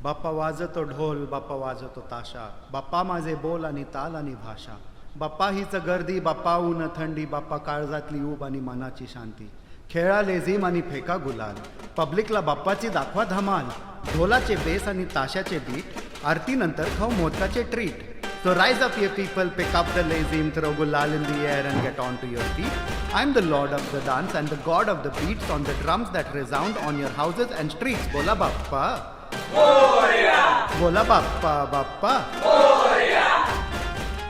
बाप्पा वाजतो ढोल, बाप्पा वाजतो ताशा, बाप्पा माझे बोल आणि ताल आणि भाषा, बाप्पा हीच गर्दी, बाप्पा ऊन थंडी, बाप्पा काळजातली ऊब आणि मनाची शांती, खेळा लेझीम आणि फेका गुलाल, पब्लिकला बाप्पाची दाखवा धमाल, ढोलाचे बेस आणि ताशाचे बीट, आरतीनंतर खाऊ मोदकाचे treat. So rise up ye people, pick up the lazim, throw gulal in the air and get on to your feet. I'm the lord of the dance and the god of the beats on the drums that resound on your houses and streets. Bola Bappa. Moria. Bola Bappa, Bappa. Moria.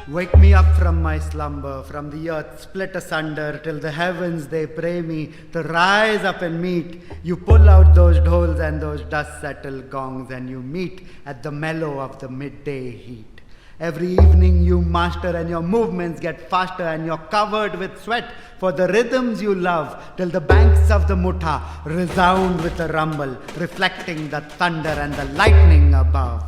Wake me up from my slumber, from the earth split asunder, till the heavens they pray me to rise up and meet. You pull out those dhols and those dust settled gongs and you meet at the mellow of the midday heat. Every evening you master and your movements get faster and you're covered with sweat for the rhythms you love, till the banks of the Mutha resound with a rumble, reflecting the thunder and the lightning above.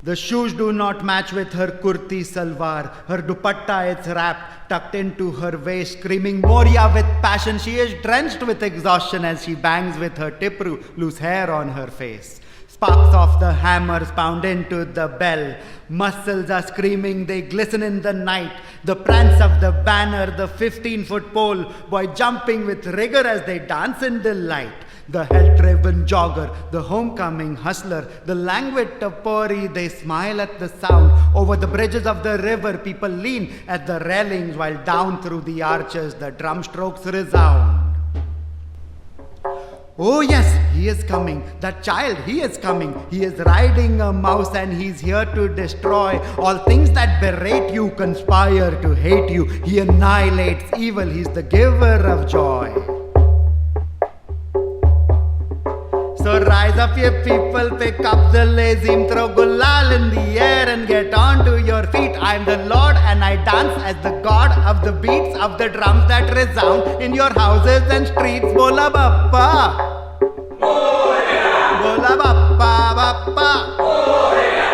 The shoes do not match with her kurti salwar, her dupatta it's wrapped, tucked into her waist, screaming Moria with passion. She is drenched with exhaustion as she bangs with her tipru, loose hair on her face. Sparks of the hammers pound into the bell. Muscles are screaming, they glisten in the night. The prance of the banner, the 15-foot pole, boy jumping with rigor as they dance in delight. The hell-driven jogger, the homecoming hustler, the languid tapori, they smile at the sound. Over the bridges of the river, people lean at the railings, while down through the arches, the drum strokes resound. Oh yes, he is coming, that child, he is coming. He is riding a mouse and he's here to destroy all things that berate you, conspire to hate you. He annihilates evil, he's the giver of joy. So rise up ye people, pick up the lazim, throw gulal in the air and get on to your feet. I'm the Lord and I dance as the God of the beats of the drums that resound in your houses and streets. Bola Bappa. Moria. Bola Bappa, Bappa. Moria.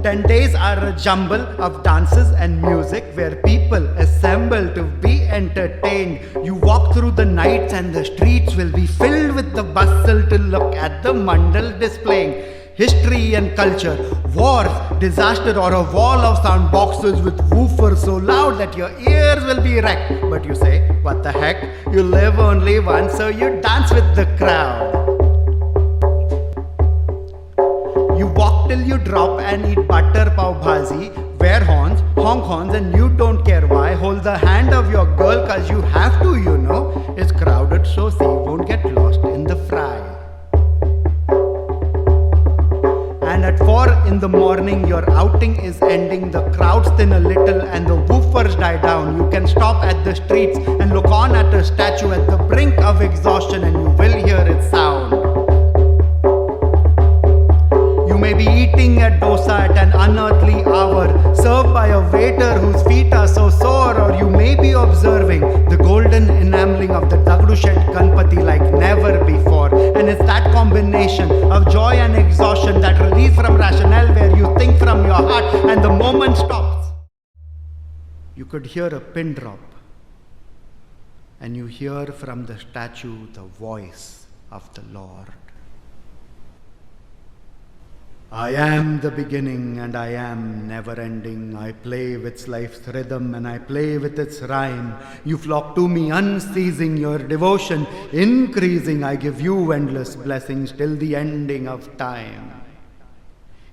10 days are a jumble of dances and music where people assemble to be entertained. You walk through the nights and the streets will be filled with the bustle to look at the mandal displaying history and culture, wars, disaster, or a wall of sound boxes with woofers so loud that your ears will be wrecked. But you say, what the heck, you live only once, so you dance with the crowd. You walk till you drop and eat butter pav bhaji, wear horns, honk horns, and you don't care why. Hold the hand of your girl cause you have to, you know. It's crowded so she won't get lost in the fry. And at 4 in the morning your outing is ending. The crowds thin a little and the woofers die down. You can stop at the streets and look on at a statue at the brink of exhaustion and you will hear its sound. You may be eating at dosa at an unearthly hour, served by a waiter whose feet are so sore, or you may be observing the golden enameling of the Dagdushet Ganpati like never before. And it's that combination of joy and exhaustion, that release from rationale where you think from your heart and the moment stops. You could hear a pin drop and you hear from the statue the voice of the Lord. I am the beginning and I am never ending. I play with life's rhythm and I play with its rhyme. You flock to me unceasing, your devotion increasing. I give you endless blessings till the ending of time.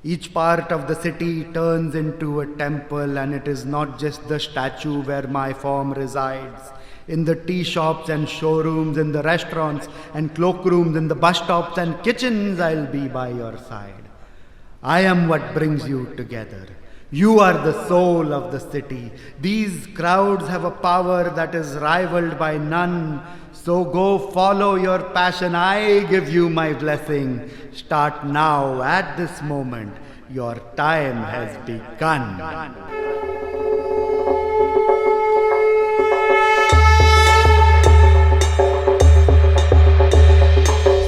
Each part of the city turns into a temple, and it is not just the statue where my form resides. In the tea shops and showrooms, in the restaurants and cloakrooms, in the bus stops and kitchens, I'll be by your side. I am what brings you together. You are the soul of the city. These crowds have a power that is rivaled by none. So go follow your passion. I give you my blessing. Start now, at this moment. Your time has begun.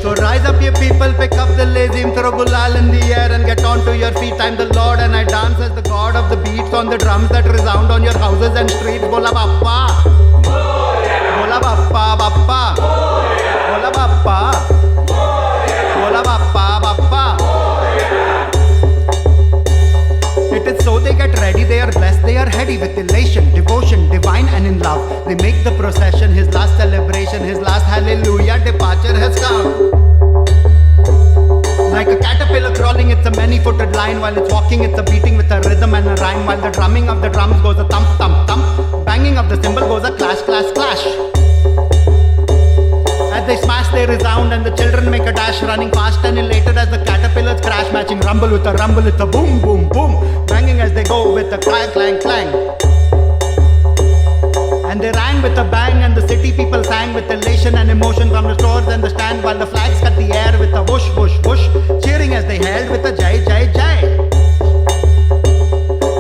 So rise up ye people, pick up the lazim, throw gulal in the air and get on to your feet. I'm the Lord and I dance as the God of the beats on the drums that resound on your houses and streets. Bola Bappa. Moria. Bola Bappa, Bappa. Moria. Bola Bappa. love. They make the procession, his last celebration, his last hallelujah departure has come. Like a caterpillar crawling, it's a many-footed line. While it's walking, it's a beating with a rhythm and a rhyme. While the drumming of the drums goes a thump, thump, thump. Banging of the cymbal goes a clash, clash, clash. As they smash, they resound, and the children make a dash, running fast and elated as the caterpillars crash, matching rumble with a rumble, it's a boom, boom, boom, banging as they go with a clang, clang, clang. And they rang with a bang, and the city people sang with elation and emotion from the stores and the stand, while the flags cut the air with a whoosh, whoosh, whoosh, cheering as they hailed with a jai, jai, jai.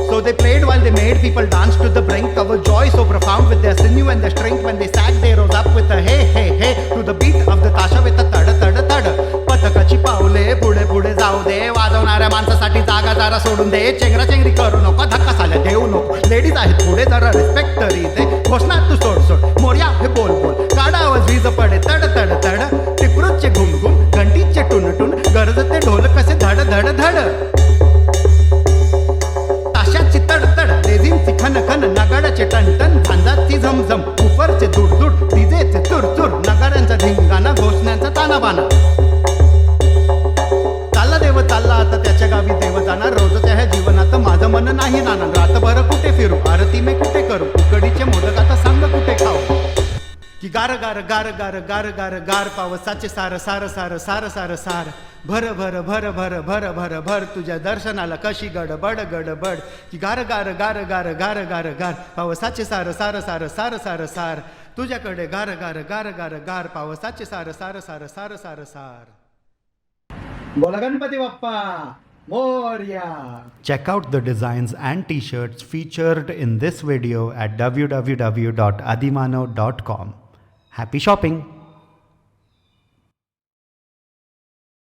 So they played while they made people dance to the brink of a joy so profound with their sinew and their strength. When they sat, they rose up with a hey, hey, hey, to the beat of the tasha with a thud, thud, thud. पथकाची पावले पुढे पुढे जाऊ दे, वाजवणाऱ्या माणसासाठी जागा जरा सोडून दे, चेंगरा चेंगरी करू नको, धक्का साल्या देऊ नको, लेडीज आहेत पुढे जरा रिस्पेक्ट तरी दे, घोषणा तू सोड सोड, मोर्या हे बोल बोल, काढा आवाज वीज पडे तड तड तड, टिपरूचे घुम घुम, घंटीचे टुन टुन, गरजते ढोल कसे धड धड धड. ताशाची तडतड, लेझिमची खनखन, नगाड्याचे टणटण, झांजाची झमझम, उफरचे दुडदुड, डीजेचे चुरचुर, नगाड्यांचा धिंगाणा, घोषणांचा तानाबाना. चालला देव चालला आता त्याच्या गावी देव जाणार, रोजच्या ह्या जीवनात माझं मन नाही नाणार, रातभर कुठे फिरू, आरती मी कुठे करू, उकडीचे मोदक आता सांग कुठे खाऊ. की गार गार गार गार गार गार गार, पावसाचे सार सार सार सार सार सार, भर भर भर भर भर भर भर, तुझ्या दर्शनाला कशी गडबड गडबड. की गार गार गार गार गार गार गार, पावसाचे सार सार सार सार सार सार, तुझ्याकडे गार गार गार गार गार, पावसाचे सार सार सार सार सार सार. बोला Ganpati Bappa Morya. Check out the designs and t-shirts featured in this video at www.adimano.com. Happy shopping!